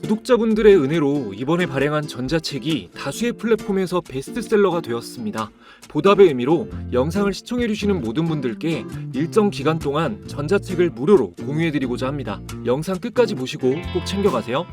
구독자분들의 은혜로 이번에 발행한 전자책이 다수의 플랫폼에서 베스트셀러가 되었습니다. 보답의 의미로 영상을 시청해주시는 모든 분들께 일정 기간 동안 전자책을 무료로 공유해드리고자 합니다. 영상 끝까지 보시고 꼭 챙겨가세요.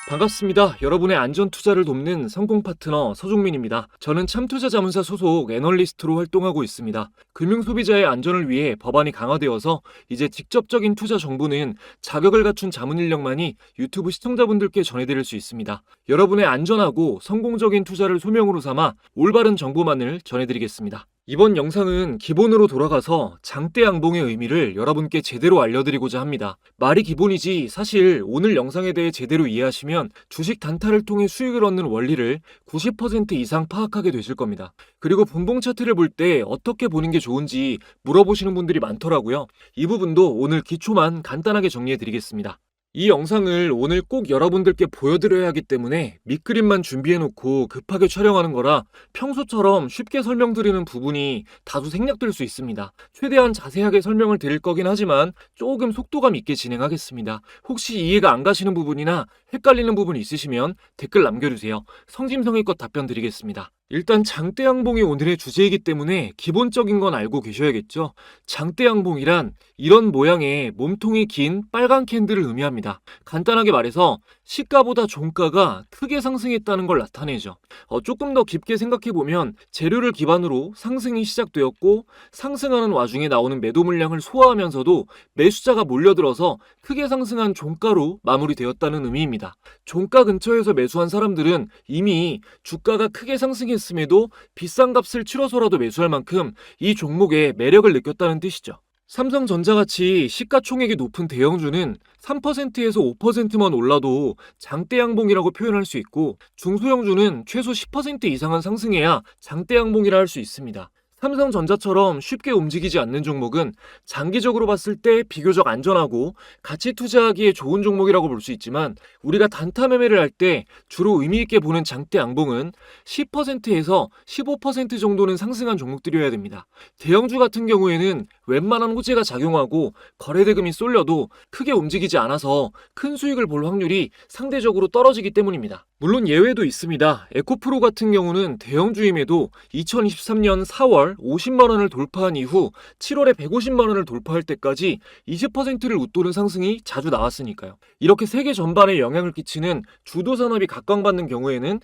반갑습니다. 여러분의 안전 투자를 돕는 성공 파트너 서종민입니다. 저는 참투자자문사 소속 애널리스트로 활동하고 있습니다. 금융소비자의 안전을 위해 법안이 강화되어서 이제 직접적인 투자 정보는 자격을 갖춘 자문인력만이 유튜브 시청자분들께 전해드릴 수 있습니다. 여러분의 안전하고 성공적인 투자를 소명으로 삼아 올바른 정보만을 전해드리겠습니다. 이번 영상은 기본으로 돌아가서 장대 양봉의 의미를 여러분께 제대로 알려드리고자 합니다. 말이 기본이지 사실 오늘 영상에 대해 제대로 이해하시면 주식 단타를 통해 수익을 얻는 원리를 90% 이상 파악하게 되실 겁니다. 그리고 분봉 차트를 볼 때 어떻게 보는 게 좋은지 물어보시는 분들이 많더라고요. 이 부분도 오늘 기초만 간단하게 정리해드리겠습니다. 이 영상을 오늘 꼭 여러분들께 보여드려야 하기 때문에 밑그림만 준비해놓고 급하게 촬영하는 거라 평소처럼 쉽게 설명드리는 부분이 다소 생략될 수 있습니다. 최대한 자세하게 설명을 드릴 거긴 하지만 조금 속도감 있게 진행하겠습니다. 혹시 이해가 안 가시는 부분이나 헷갈리는 부분이 있으시면 댓글 남겨주세요. 성심성의껏 답변 드리겠습니다. 일단 장대양봉이 오늘의 주제이기 때문에 기본적인 건 알고 계셔야겠죠. 장대양봉이란 이런 모양의 몸통이 긴 빨간 캔들을 의미합니다. 간단하게 말해서 시가보다 종가가 크게 상승했다는 걸 나타내죠. 조금 더 깊게 생각해보면 재료를 기반으로 상승이 시작되었고 상승하는 와중에 나오는 매도 물량을 소화하면서도 매수자가 몰려들어서 크게 상승한 종가로 마무리되었다는 의미입니다. 종가 근처에서 매수한 사람들은 이미 주가가 크게 상승했음에도 비싼 값을 치러서라도 매수할 만큼 이 종목의 매력을 느꼈다는 뜻이죠. 삼성전자같이 시가총액이 높은 대형주는 3%에서 5%만 올라도 장대양봉이라고 표현할 수 있고 중소형주는 최소 10% 이상은 상승해야 장대양봉이라 할 수 있습니다. 삼성전자처럼 쉽게 움직이지 않는 종목은 장기적으로 봤을 때 비교적 안전하고 가치 투자하기에 좋은 종목이라고 볼 수 있지만 우리가 단타 매매를 할 때 주로 의미 있게 보는 장대 양봉은 10%에서 15% 정도는 상승한 종목들이어야 됩니다. 대형주 같은 경우에는 웬만한 호재가 작용하고 거래대금이 쏠려도 크게 움직이지 않아서 큰 수익을 볼 확률이 상대적으로 떨어지기 때문입니다. 물론 예외도 있습니다. 에코프로 같은 경우는 대형주임에도 2023년 4월 50만원을 돌파한 이후 7월에 150만원을 돌파할 때까지 20%를 웃도는 상승이 자주 나왔으니까요. 이렇게 세계 전반에 영향을 끼치는 주도 산업이 각광받는 경우에는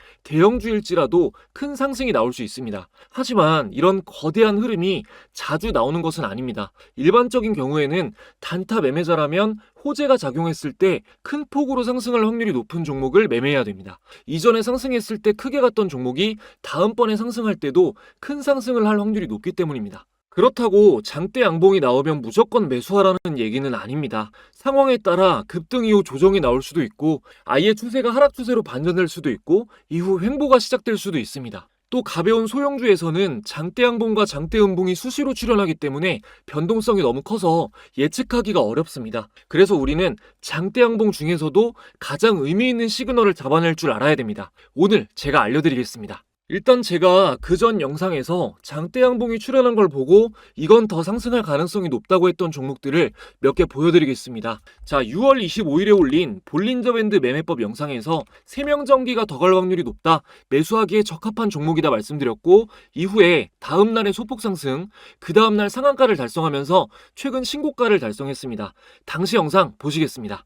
대형주일지라도 큰 상승이 나올 수 있습니다. 하지만 이런 거대한 흐름이 자주 나오는 것은 아닙니다. 일반적인 경우에는 단타 매매자라면 호재가 작용했을 때 큰 폭으로 상승할 확률이 높은 종목을 매매해야 됩니다. 이전에 상승했을 때 크게 갔던 종목이 다음번에 상승할 때도 큰 상승을 할 확률이 높기 때문입니다. 그렇다고 장대 양봉이 나오면 무조건 매수하라는 얘기는 아닙니다. 상황에 따라 급등 이후 조정이 나올 수도 있고 아예 추세가 하락 추세로 반전될 수도 있고 이후 횡보가 시작될 수도 있습니다. 또 가벼운 소형주에서는 장대양봉과 장대음봉이 수시로 출현하기 때문에 변동성이 너무 커서 예측하기가 어렵습니다. 그래서 우리는 장대양봉 중에서도 가장 의미 있는 시그널을 잡아낼 줄 알아야 됩니다. 오늘 제가 알려드리겠습니다. 일단 제가 그전 영상에서 장대양봉이 출현한 걸 보고 이건 더 상승할 가능성이 높다고 했던 종목들을 몇 개 보여드리겠습니다. 자, 6월 25일에 올린 볼린저 밴드 매매법 영상에서 세명전기가 더 갈 확률이 높다, 매수하기에 적합한 종목이다 말씀드렸고 이후에 다음날의 소폭 상승, 그 다음날 상한가를 달성하면서 최근 신고가를 달성했습니다. 당시 영상 보시겠습니다.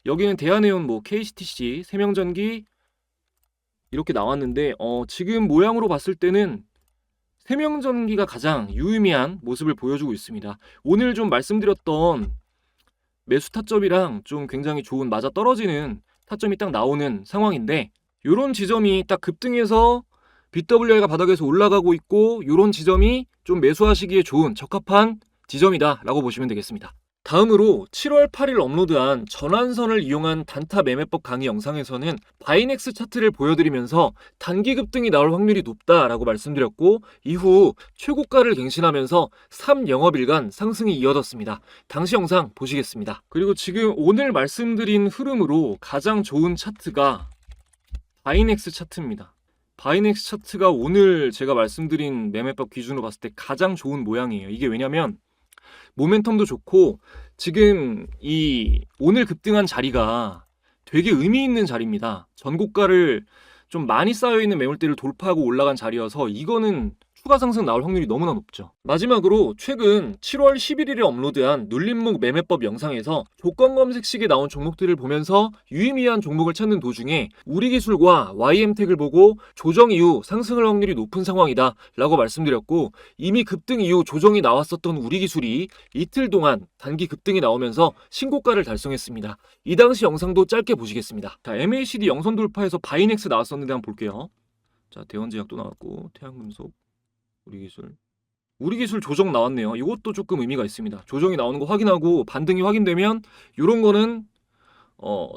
여기는 대한해운 KCTC, 세명전기 이렇게 나왔는데 지금 모양으로 봤을 때는 세명전기가 가장 유의미한 모습을 보여주고 있습니다. 오늘 좀 말씀드렸던 매수 타점이랑 좀 굉장히 좋은 맞아떨어지는 타점이 딱 나오는 상황인데 이런 지점이 딱 급등해서 BWR가 바닥에서 올라가고 있고 이런 지점이 좀 매수하시기에 좋은 적합한 지점이다 라고 보시면 되겠습니다. 다음으로 7월 8일 업로드한 전환선을 이용한 단타 매매법 강의 영상에서는 바이넥스 차트를 보여드리면서 단기 급등이 나올 확률이 높다라고 말씀드렸고 이후 최고가를 갱신하면서 3영업일간 상승이 이어졌습니다. 당시 영상 보시겠습니다. 그리고 지금 오늘 말씀드린 흐름으로 가장 좋은 차트가 바이넥스 차트입니다. 바이넥스 차트가 오늘 제가 말씀드린 매매법 기준으로 봤을 때 가장 좋은 모양이에요. 이게 왜냐면 모멘텀도 좋고 지금 이 오늘 급등한 자리가 되게 의미 있는 자리입니다. 전고가를 좀 많이 쌓여있는 매물대를 돌파하고 올라간 자리여서 이거는 추가 상승 나올 확률이 너무나 높죠. 마지막으로 최근 7월 11일에 업로드한 눌림목 매매법 영상에서 조건 검색식에 나온 종목들을 보면서 유의미한 종목을 찾는 도중에 우리기술과 YM텍을 보고 조정 이후 상승할 확률이 높은 상황이다 라고 말씀드렸고, 이미 급등 이후 조정이 나왔었던 우리기술이 이틀 동안 단기 급등이 나오면서 신고가를 달성했습니다. 이 당시 영상도 짧게 보시겠습니다. 자, MACD 영선 돌파에서 바이넥스 나왔었는데 한번 볼게요. 자, 대원제약도 나왔고 태양금속, 우리기술 조정 나왔네요. 이것도 조금 의미가 있습니다. 조정이 나오는 거 확인하고 반등이 확인되면 이런 거는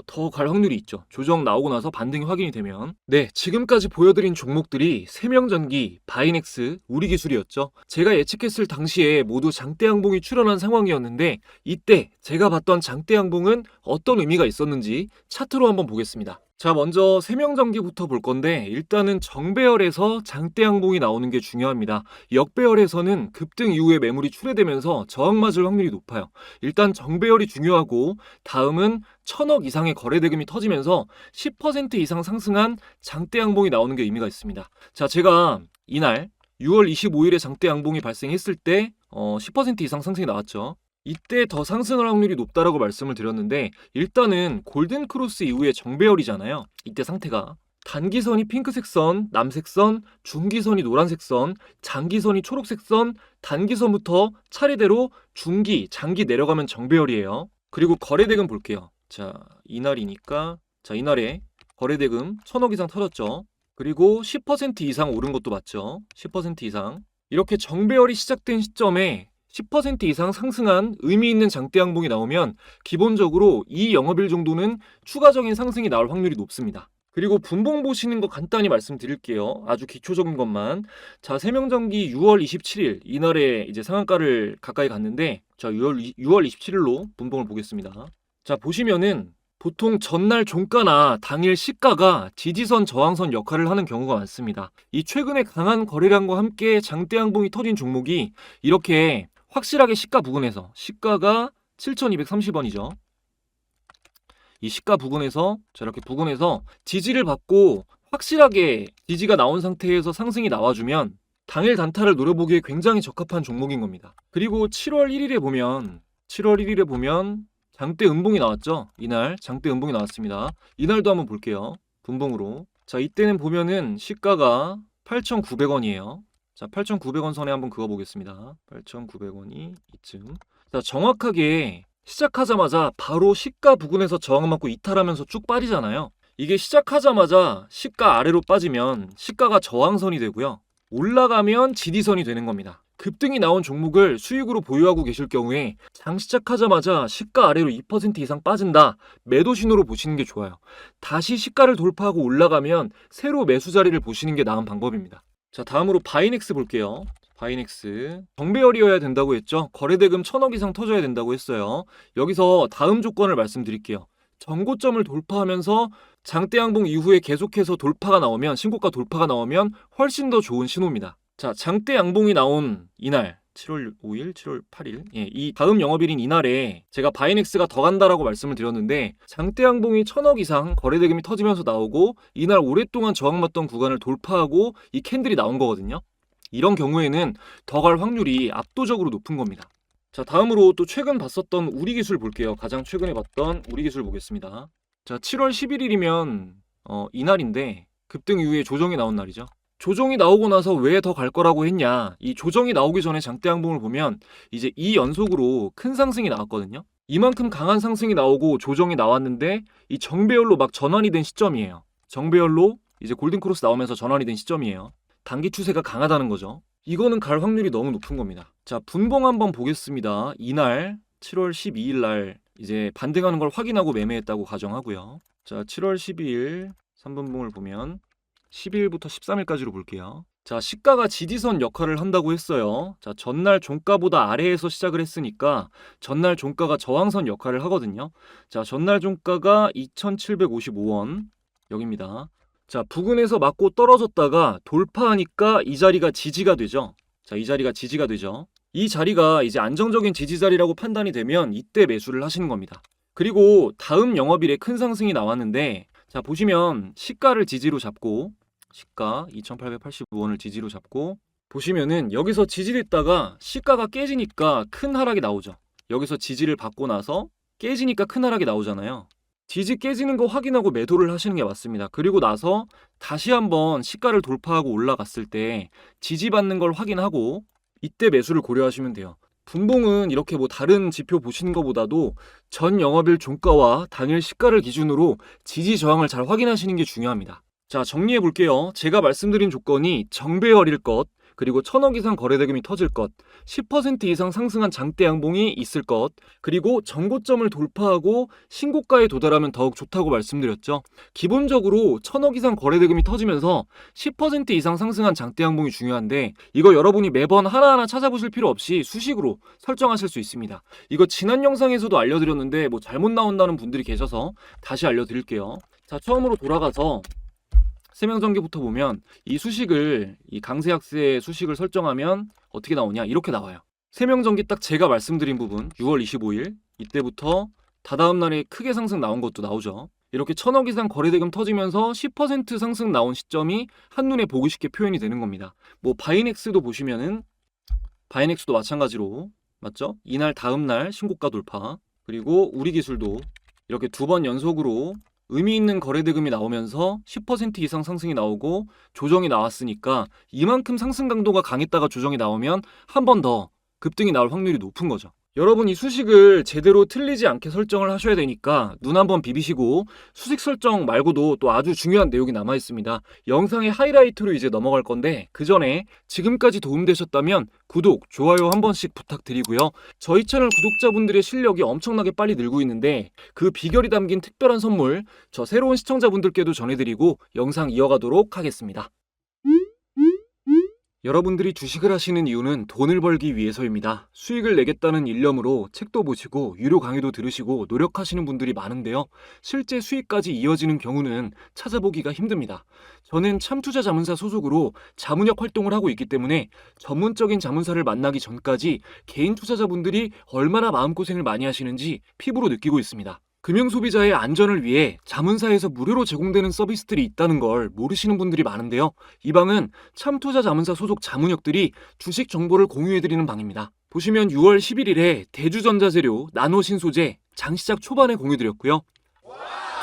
더 갈 확률이 있죠. 조정 나오고 나서 반등이 확인이 되면. 네, 지금까지 보여드린 종목들이 세명전기, 바이넥스, 우리기술이었죠. 제가 예측했을 당시에 모두 장대 양봉이 출현한 상황이었는데 이때 제가 봤던 장대 양봉은 어떤 의미가 있었는지 차트로 한번 보겠습니다. 자, 먼저 세명전기부터 볼 건데 일단은 정배열에서 장대 양봉이 나오는 게 중요합니다. 역배열에서는 급등 이후에 매물이 출회되면서 저항 맞을 확률이 높아요. 일단 정배열이 중요하고 다음은 1000억 이상의 거래 대금이 터지면서 10% 이상 상승한 장대 양봉이 나오는 게 의미가 있습니다. 자, 제가 이날 6월 25일에 장대 양봉이 발생했을 때 10% 이상 상승이 나왔죠. 이때 더 상승할 확률이 높다라고 말씀을 드렸는데 일단은 골든 크로스 이후에 정배열이잖아요. 이때 상태가 단기선이 핑크색 선, 남색 선, 중기선이 노란색 선, 장기선이 초록색 선, 단기선부터 차례대로 중기, 장기 내려가면 정배열이에요. 그리고 거래대금 볼게요. 자, 이날이니까 자, 이날에 거래대금 1000억 이상 터졌죠. 그리고 10% 이상 오른 것도 맞죠. 10% 이상. 이렇게 정배열이 시작된 시점에 10% 이상 상승한 의미 있는 장대 양봉이 나오면 기본적으로 이 영업일 정도는 추가적인 상승이 나올 확률이 높습니다. 그리고 분봉 보시는 거 간단히 말씀드릴게요. 아주 기초적인 것만. 자, 세명전기 6월 27일 이날에 이제 상한가를 가까이 갔는데 자, 6월 27일로 분봉을 보겠습니다. 자, 보시면은 보통 전날 종가나 당일 시가가 지지선 저항선 역할을 하는 경우가 많습니다. 이 최근에 강한 거래량과 함께 장대 양봉이 터진 종목이 이렇게 확실하게 시가 부근에서 시가가 7,230원이죠. 이 시가 부근에서 저렇게 부근에서 지지를 받고 확실하게 지지가 나온 상태에서 상승이 나와주면 당일 단타를 노려보기에 굉장히 적합한 종목인 겁니다. 그리고 7월 1일에 보면 장대 음봉이 나왔죠. 이날 장대 음봉이 나왔습니다. 이날도 한번 볼게요. 분봉으로. 자, 이때는 보면은 시가가 8,900원이에요. 자, 8,900원 선에 한번 그어보겠습니다. 8,900원이 이쯤. 자, 정확하게 시작하자마자 바로 시가 부근에서 저항 맞고 이탈하면서 쭉 빠지잖아요. 이게 시작하자마자 시가 아래로 빠지면 시가가 저항선이 되고요. 올라가면 지지선이 되는 겁니다. 급등이 나온 종목을 수익으로 보유하고 계실 경우에 장 시작하자마자 시가 아래로 2% 이상 빠진다. 매도 신호로 보시는 게 좋아요. 다시 시가를 돌파하고 올라가면 새로 매수 자리를 보시는 게 나은 방법입니다. 자, 다음으로 바이넥스 볼게요. 바이넥스 정배열이어야 된다고 했죠. 거래대금 1000억 이상 터져야 된다고 했어요. 여기서 다음 조건을 말씀드릴게요. 전고점을 돌파하면서 장대 양봉 이후에 계속해서 돌파가 나오면, 신고가 돌파가 나오면 훨씬 더 좋은 신호입니다. 자, 장대 양봉이 나온 이날 7월 5일, 7월 8일 이 다음 영업일인 이날에 제가 바이넥스가 더 간다라고 말씀을 드렸는데 장대 양봉이 1000억 이상 거래대금이 터지면서 나오고 이날 오랫동안 저항받던 구간을 돌파하고 이 캔들이 나온 거거든요. 이런 경우에는 더 갈 확률이 압도적으로 높은 겁니다. 자, 다음으로 또 최근 봤었던 우리기술 볼게요. 가장 최근에 봤던 우리기술 보겠습니다. 자, 7월 11일이면 이날인데 급등 이후에 조정이 나온 날이죠. 조정이 나오고 나서 왜 더 갈 거라고 했냐, 이 조정이 나오기 전에 장대 양봉을 보면 이제 2연속으로 큰 상승이 나왔거든요. 이만큼 강한 상승이 나오고 조정이 나왔는데 이 정배열로 막 전환이 된 시점이에요. 정배열로 이제 골든크로스 나오면서 전환이 된 시점이에요. 단기 추세가 강하다는 거죠. 이거는 갈 확률이 너무 높은 겁니다. 자, 분봉 한번 보겠습니다. 이날 7월 12일 날 이제 반등하는 걸 확인하고 매매했다고 가정하고요. 자, 7월 12일 3분봉을 보면 12일부터 13일까지로 볼게요. 자, 시가가 지지선 역할을 한다고 했어요. 자, 전날 종가보다 아래에서 시작을 했으니까 전날 종가가 저항선 역할을 하거든요. 자, 전날 종가가 2,755원 여기입니다. 자, 부근에서 맞고 떨어졌다가 돌파하니까 이 자리가 지지가 되죠. 자, 이 자리가 지지가 되죠. 이 자리가 이제 안정적인 지지 자리라고 판단이 되면 이때 매수를 하시는 겁니다. 그리고 다음 영업일에 큰 상승이 나왔는데, 자 보시면 시가를 지지로 잡고, 시가 2885원을 지지로 잡고 보시면은 여기서 지지됐다가 시가가 깨지니까 큰 하락이 나오죠. 여기서 지지를 받고 나서 깨지니까 큰 하락이 나오잖아요. 지지 깨지는 거 확인하고 매도를 하시는 게 맞습니다. 그리고 나서 다시 한번 시가를 돌파하고 올라갔을 때 지지받는 걸 확인하고 이때 매수를 고려하시면 돼요. 분봉은 이렇게 뭐 다른 지표 보시는 것보다도 전 영업일 종가와 당일 시가를 기준으로 지지 저항을 잘 확인하시는 게 중요합니다. 자, 정리해 볼게요. 제가 말씀드린 조건이 정배열일 것, 그리고 1000억 이상 거래대금이 터질 것, 10% 이상 상승한 장대 양봉이 있을 것, 그리고 전고점을 돌파하고 신고가에 도달하면 더욱 좋다고 말씀드렸죠. 기본적으로 1000억 이상 거래대금이 터지면서 10% 이상 상승한 장대 양봉이 중요한데, 이거 여러분이 매번 하나하나 찾아보실 필요 없이 수식으로 설정하실 수 있습니다. 이거 지난 영상에서도 알려드렸는데 뭐 잘못 나온다는 분들이 계셔서 다시 알려드릴게요. 자, 처음으로 돌아가서 세명전기부터 보면 이 수식을, 이 강세약세 수식을 설정하면 어떻게 나오냐, 이렇게 나와요. 세명전기 딱 제가 말씀드린 부분 6월 25일 이때부터 다다음 날에 크게 상승 나온 것도 나오죠. 이렇게 1000억 이상 거래대금 터지면서 10% 상승 나온 시점이 한눈에 보기 쉽게 표현이 되는 겁니다. 뭐 바이넥스도 보시면은 바이넥스도 마찬가지로, 맞죠? 이날 다음 날 신고가 돌파, 그리고 우리기술도 이렇게 두 번 연속으로 의미 있는 거래대금이 나오면서 10% 이상 상승이 나오고 조정이 나왔으니까 이만큼 상승 강도가 강했다가 조정이 나오면 한 번 더 급등이 나올 확률이 높은 거죠. 여러분, 이 수식을 제대로 틀리지 않게 설정을 하셔야 되니까 눈 한번 비비시고, 수식 설정 말고도 또 아주 중요한 내용이 남아 있습니다. 영상의 하이라이트로 이제 넘어갈 건데, 그 전에 지금까지 도움되셨다면 구독, 좋아요 한 번씩 부탁드리고요. 저희 채널 구독자분들의 실력이 엄청나게 빨리 늘고 있는데 그 비결이 담긴 특별한 선물 저 새로운 시청자분들께도 전해드리고 영상 이어가도록 하겠습니다. 여러분들이 주식을 하시는 이유는 돈을 벌기 위해서입니다. 수익을 내겠다는 일념으로 책도 보시고 유료 강의도 들으시고 노력하시는 분들이 많은데요. 실제 수익까지 이어지는 경우는 찾아보기가 힘듭니다. 저는 참투자자문사 소속으로 자문역 활동을 하고 있기 때문에 전문적인 자문사를 만나기 전까지 개인 투자자분들이 얼마나 마음고생을 많이 하시는지 피부로 느끼고 있습니다. 금융소비자의 안전을 위해 자문사에서 무료로 제공되는 서비스들이 있다는 걸 모르시는 분들이 많은데요. 이 방은 참투자자문사 소속 자문역들이 주식 정보를 공유해드리는 방입니다. 보시면 6월 11일에 대주전자재료, 나노신소재 장시작 초반에 공유드렸고요.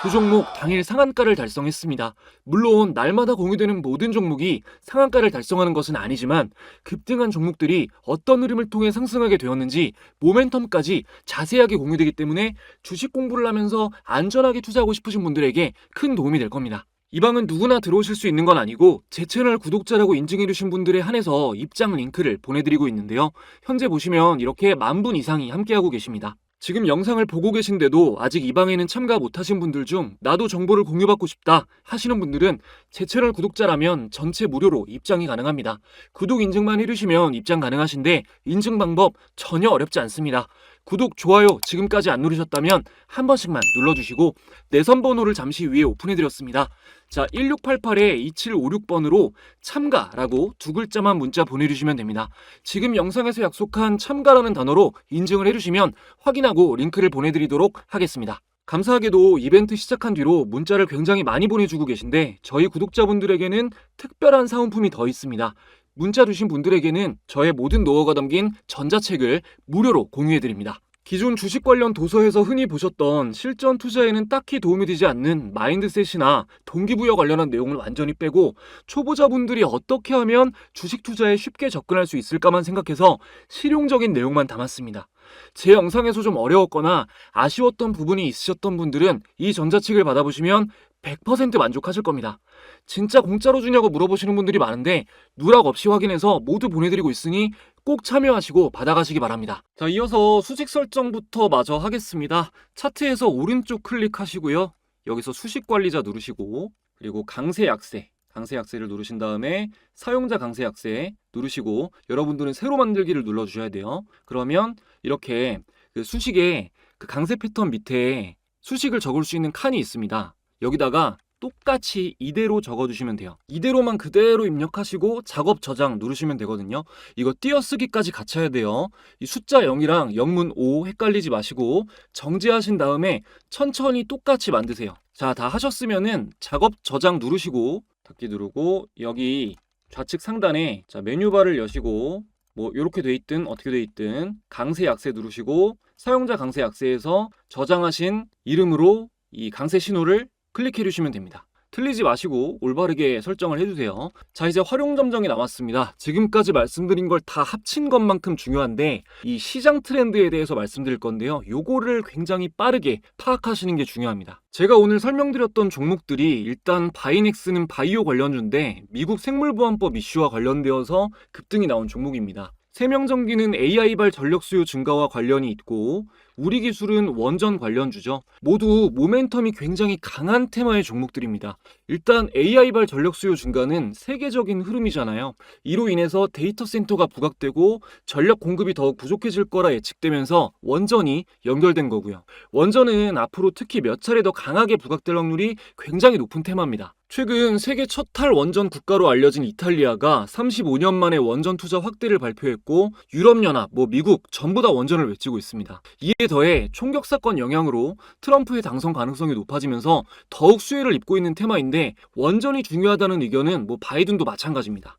두 종목 당일 상한가를 달성했습니다. 물론 날마다 공유되는 모든 종목이 상한가를 달성하는 것은 아니지만 급등한 종목들이 어떤 흐름을 통해 상승하게 되었는지 모멘텀까지 자세하게 공유되기 때문에 주식 공부를 하면서 안전하게 투자하고 싶으신 분들에게 큰 도움이 될 겁니다. 이 방은 누구나 들어오실 수 있는 건 아니고 제 채널 구독자라고 인증해주신 분들에 한해서 입장 링크를 보내드리고 있는데요. 현재 보시면 이렇게 10,000분 이상이 함께하고 계십니다. 지금 영상을 보고 계신데도 아직 이 방에는 참가 못하신 분들 중 나도 정보를 공유받고 싶다 하시는 분들은 제 채널 구독자라면 전체 무료로 입장이 가능합니다. 구독 인증만 해주시면 입장 가능하신데 인증 방법 전혀 어렵지 않습니다. 구독, 좋아요 지금까지 안 누르셨다면 한 번씩만 눌러주시고 내선 번호를 잠시 위에 오픈해드렸습니다. 자, 1688-2756번으로 참가라고 두 글자만 문자 보내주시면 됩니다. 지금 영상에서 약속한 참가라는 단어로 인증을 해주시면 확인하고 링크를 보내드리도록 하겠습니다. 감사하게도 이벤트 시작한 뒤로 문자를 굉장히 많이 보내주고 계신데 저희 구독자분들에게는 특별한 사은품이 더 있습니다. 문자 주신 분들에게는 저의 모든 노하우가 담긴 전자책을 무료로 공유해드립니다. 기존 주식 관련 도서에서 흔히 보셨던 실전 투자에는 딱히 도움이 되지 않는 마인드셋이나 동기부여 관련한 내용을 완전히 빼고 초보자분들이 어떻게 하면 주식 투자에 쉽게 접근할 수 있을까만 생각해서 실용적인 내용만 담았습니다. 제 영상에서 좀 어려웠거나 아쉬웠던 부분이 있으셨던 분들은 이 전자책을 받아보시면 100% 만족하실 겁니다. 진짜 공짜로 주냐고 물어보시는 분들이 많은데 누락 없이 확인해서 모두 보내드리고 있으니 꼭 참여하시고 받아가시기 바랍니다. 자, 이어서 수식 설정부터 마저 하겠습니다. 차트에서 오른쪽 클릭하시고요. 여기서 수식 관리자 누르시고 그리고 강세 약세를 누르신 다음에 사용자 강세 약세 누르시고 여러분들은 새로 만들기를 눌러주셔야 돼요. 그러면 이렇게 그 수식에 그 강세 패턴 밑에 수식을 적을 수 있는 칸이 있습니다. 여기다가 똑같이 이대로 적어주시면 돼요. 이대로만 그대로 입력하시고 작업 저장 누르시면 되거든요. 이거 띄어쓰기까지 같이 해야 돼요. 이 숫자 0이랑 영문 5 헷갈리지 마시고 정지하신 다음에 천천히 똑같이 만드세요. 자, 다 하셨으면은 작업 저장 누르시고 닫기 누르고 여기 좌측 상단에 자, 메뉴바를 여시고 뭐 이렇게 돼 있든 어떻게 돼 있든 강세 약세 누르시고 사용자 강세 약세에서 저장하신 이름으로 이 강세 신호를 클릭해 주시면 됩니다. 틀리지 마시고 올바르게 설정을 해주세요. 자, 이제 활용 점정이 남았습니다. 지금까지 말씀드린 걸 다 합친 것만큼 중요한데 이 시장 트렌드에 대해서 말씀드릴 건데요. 요거를 굉장히 빠르게 파악하시는 게 중요합니다. 제가 오늘 설명드렸던 종목들이 일단 바이넥스는 바이오 관련주인데 미국 생물보안법 이슈와 관련되어서 급등이 나온 종목입니다. 세명전기는 AI발 전력 수요 증가와 관련이 있고 우리 기술은 원전 관련주죠. 모두 모멘텀이 굉장히 강한 테마의 종목들입니다. 일단 AI발 전력 수요 증가는 세계적인 흐름이잖아요. 이로 인해서 데이터 센터가 부각되고 전력 공급이 더욱 부족해질 거라 예측되면서 원전이 연결된 거고요. 원전은 앞으로 특히 몇 차례 더 강하게 부각될 확률이 굉장히 높은 테마입니다. 최근 세계 첫 탈원전 국가로 알려진 이탈리아가 35년 만에 원전 투자 확대를 발표했고 유럽연합, 미국 전부 다 원전을 외치고 있습니다. 이에 더해 총격 사건 영향으로 트럼프의 당선 가능성이 높아지면서 더욱 수혜를 입고 있는 테마인데 원전이 중요하다는 의견은 바이든도 마찬가지입니다.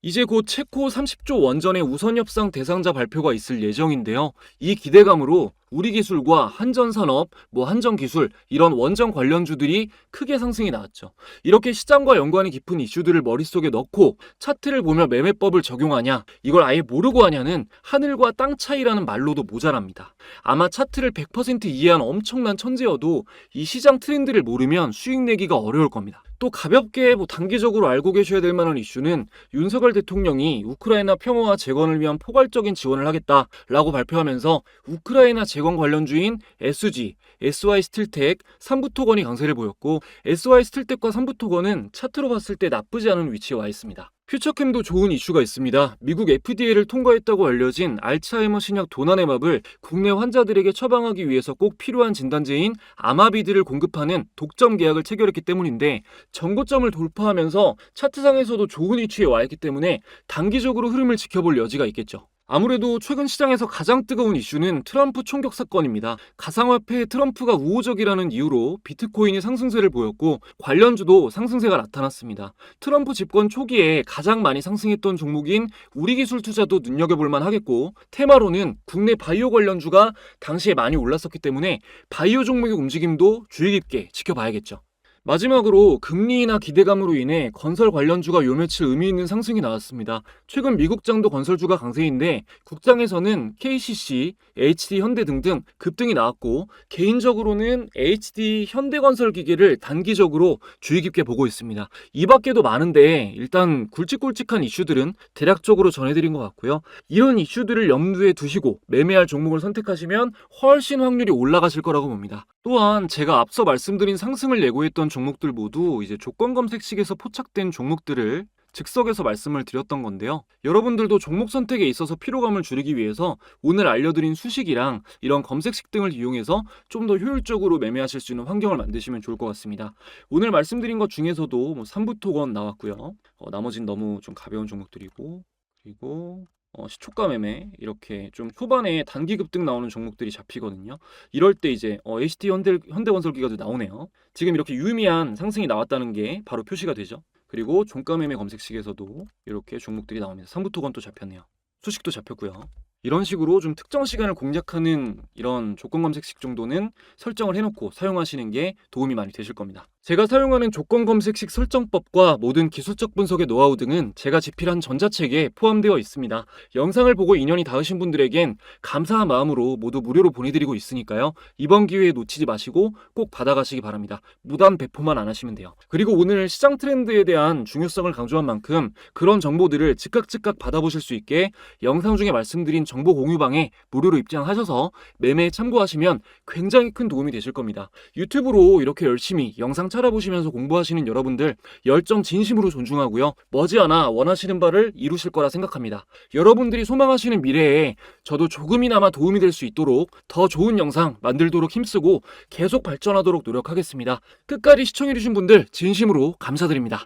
이제 곧 체코 30조 원전의 우선 협상 대상자 발표가 있을 예정인데요. 이 기대감으로 우리 기술과 한전산업, 한전기술 이런 원전 관련주들이 크게 상승이 나왔죠. 이렇게 시장과 연관이 깊은 이슈들을 머릿속에 넣고 차트를 보며 매매법을 적용하냐, 이걸 아예 모르고 하냐는 하늘과 땅 차이라는 말로도 모자랍니다. 아마 차트를 100% 이해한 엄청난 천재여도 이 시장 트렌드를 모르면 수익 내기가 어려울 겁니다. 또 가볍게 단기적으로 알고 계셔야 될 만한 이슈는 윤석열 대통령이 우크라이나 평화와 재건을 위한 포괄적인 지원을 하겠다라고 발표하면서 우크라이나 재건 관련주인 SG, SY스틸텍, 삼부토건이 강세를 보였고 SY스틸텍과 삼부토건은 차트로 봤을 때 나쁘지 않은 위치에 와 있습니다. 퓨처캠도 좋은 이슈가 있습니다. 미국 FDA를 통과했다고 알려진 알츠하이머 신약 도나네맙을 국내 환자들에게 처방하기 위해서 꼭 필요한 진단제인 아마비드를 공급하는 독점 계약을 체결했기 때문인데 정고점을 돌파하면서 차트상에서도 좋은 위치에 와 있기 때문에 단기적으로 흐름을 지켜볼 여지가 있겠죠. 아무래도 최근 시장에서 가장 뜨거운 이슈는 트럼프 총격 사건입니다. 가상화폐 트럼프가 우호적이라는 이유로 비트코인이 상승세를 보였고 관련주도 상승세가 나타났습니다. 트럼프 집권 초기에 가장 많이 상승했던 종목인 우리기술 투자도 눈여겨볼만 하겠고 테마로는 국내 바이오 관련주가 당시에 많이 올랐었기 때문에 바이오 종목의 움직임도 주의 깊게 지켜봐야겠죠. 마지막으로 금리나 기대감으로 인해 건설 관련주가 요 며칠 의미 있는 상승이 나왔습니다. 최근 미국장도 건설주가 강세인데 국장에서는 KCC, HD 현대 등등 급등이 나왔고 개인적으로는 HD 현대건설기계를 단기적으로 주의 깊게 보고 있습니다. 이 밖에도 많은데 일단 굵직굵직한 이슈들은 대략적으로 전해드린 것 같고요. 이런 이슈들을 염두에 두시고 매매할 종목을 선택하시면 훨씬 확률이 올라가실 거라고 봅니다. 또한 제가 앞서 말씀드린 상승을 예고했던 종목들 모두 이제 조건 검색식에서 포착된 종목들을 즉석에서 말씀을 드렸던 건데요. 여러분들도 종목 선택에 있어서 피로감을 줄이기 위해서 오늘 알려드린 수식이랑 이런 검색식 등을 이용해서 좀 더 효율적으로 매매하실 수 있는 환경을 만드시면 좋을 것 같습니다. 오늘 말씀드린 것 중에서도 삼부토건 나왔고요. 나머진 너무 좀 가벼운 종목들이고 그리고 시초가 매매 이렇게 좀 초반에 단기 급등 나오는 종목들이 잡히거든요. 이럴 때 이제 HD 현대건설기가도 나오네요. 지금 이렇게 유의미한 상승이 나왔다는 게 바로 표시가 되죠. 그리고 종가 매매 검색식에서도 이렇게 종목들이 나옵니다. 삼부토건도 잡혔네요. 수식도 잡혔고요. 이런 식으로 좀 특정 시간을 공략하는 이런 조건 검색식 정도는 설정을 해놓고 사용하시는 게 도움이 많이 되실 겁니다. 제가 사용하는 조건 검색식 설정법과 모든 기술적 분석의 노하우 등은 제가 집필한 전자책에 포함되어 있습니다. 영상을 보고 인연이 닿으신 분들에겐 감사한 마음으로 모두 무료로 보내드리고 있으니까요. 이번 기회에 놓치지 마시고 꼭 받아가시기 바랍니다. 무단 배포만 안 하시면 돼요. 그리고 오늘 시장 트렌드에 대한 중요성을 강조한 만큼 그런 정보들을 즉각 받아보실 수 있게 영상 중에 말씀드린 정보 공유방에 무료로 입장하셔서 매매에 참고하시면 굉장히 큰 도움이 되실 겁니다. 유튜브로 이렇게 열심히 영상 찾아보시면서 공부하시는 여러분들 열정 진심으로 존중하고요. 머지않아 원하시는 바를 이루실 거라 생각합니다. 여러분들이 소망하시는 미래에 저도 조금이나마 도움이 될 수 있도록 더 좋은 영상 만들도록 힘쓰고 계속 발전하도록 노력하겠습니다. 끝까지 시청해주신 분들 진심으로 감사드립니다.